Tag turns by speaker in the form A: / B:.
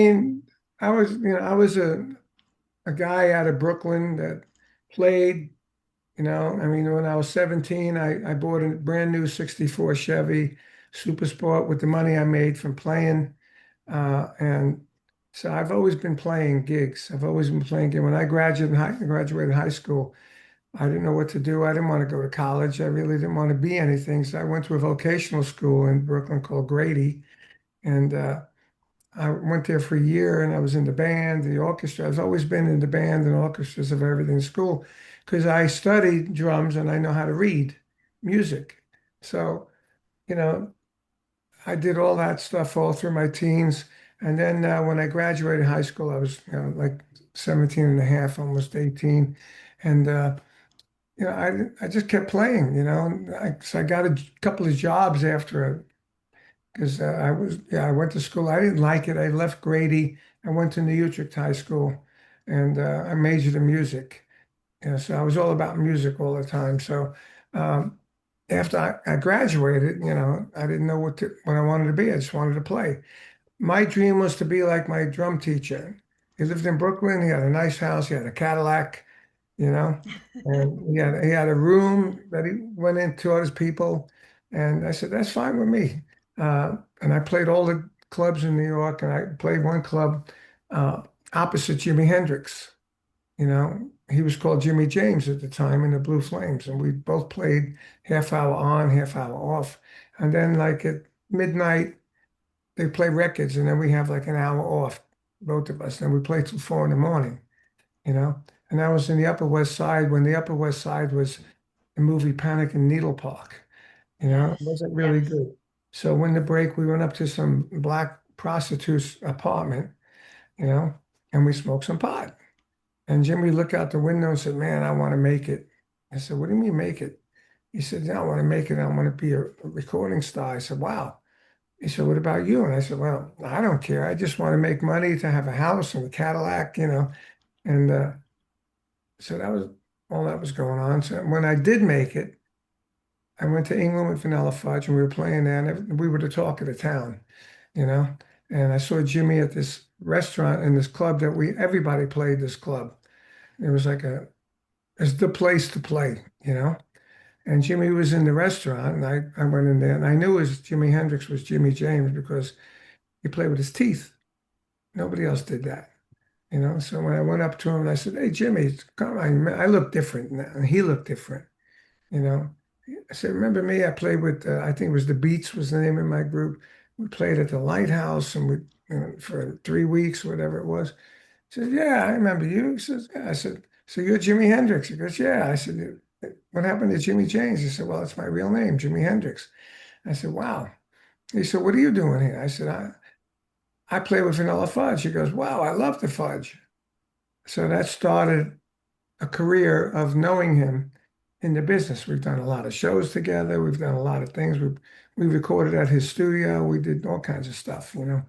A: mean, I was a guy out of Brooklyn that played, I mean, when I was 17, I bought a brand new 64 Chevy Super Sport with the money I made from playing. And so I've always been playing gigs. I've always been playing gigs. When I graduated high school, I didn't know what to do. I didn't want to go to college. I really didn't want to be anything. So I went to a vocational school in Brooklyn called Grady. And I went there for a year and I was in the band, the orchestra. I've always been in the band and orchestras of everything in school because I studied drums and I know how to read music. So, you know, I did all that stuff all through my teens. And then when I graduated high school, I was, like 17 and a half, almost 18. And, I just kept playing, so I got a couple of jobs after because I went to school. I didn't like it. I left Grady. I went to New Utrecht High School, and I majored in music. So I was all about music all the time. So um, after I graduated, I didn't know what I wanted to be. I just wanted to play. My dream was to be like my drum teacher. He lived in Brooklyn. He had a nice house. He had a Cadillac, you know, and he had a room that he went in taught his people. And I said, that's fine with me. And I played all the clubs in New York, and I played one club uh, opposite Jimi Hendrix. He was called Jimmy James at the time in the Blue Flames, and we both played half hour on, half hour off. And then, like at midnight, they play records, and then we have like an hour off, both of us. And we play till 4 in the morning, you know. And that was in the Upper West Side when the Upper West Side was the movie Panic in Needle Park. It
B: Yes,
A: wasn't really
B: yes.
A: good. So when the break, we went up to some black prostitute's apartment, you know, and we smoked some pot. And Jimmy looked out the window and said, "Man, I want to make it." I said, "What do you mean make it?" He said, "Yeah, I want to make it. I want to be a recording star." I said, "Wow." He said, "What about you?" And I said, "Well, I don't care. I just want to make money to have a house and a Cadillac, you know." And so that was all that was going on. So when I did make it, I went to England with Vanilla Fudge and we were playing there and we were the talk of the town, you know. And I saw Jimmy at this restaurant in this club that everybody played this club. It was like it's the place to play, you know. And Jimmy was in the restaurant and I went in there and I knew his Jimi Hendrix was Jimmy James because he played with his teeth. Nobody else did that, you know. So when I went up to him and I said, "Hey, Jimmy, come on." I look different now, and he looked different, you know. I said, "Remember me? I played with, I think it was the Beats was the name of my group. We played at the Lighthouse and for 3 weeks, whatever it was." He said, "Yeah, I remember you." He says, "Yeah." I said, "So you're Jimi Hendrix?" He goes, "Yeah." I said, "What happened to Jimmy James?" He said, "Well, it's my real name, Jimi Hendrix." I said, "Wow." He said, "What are you doing here?" I said, I play with Vanilla Fudge." He goes, "Wow, I love the fudge." So that started a career of knowing him in the business. We've done a lot of shows together. We've done a lot of things. We recorded at his studio. We did all kinds of stuff, you know.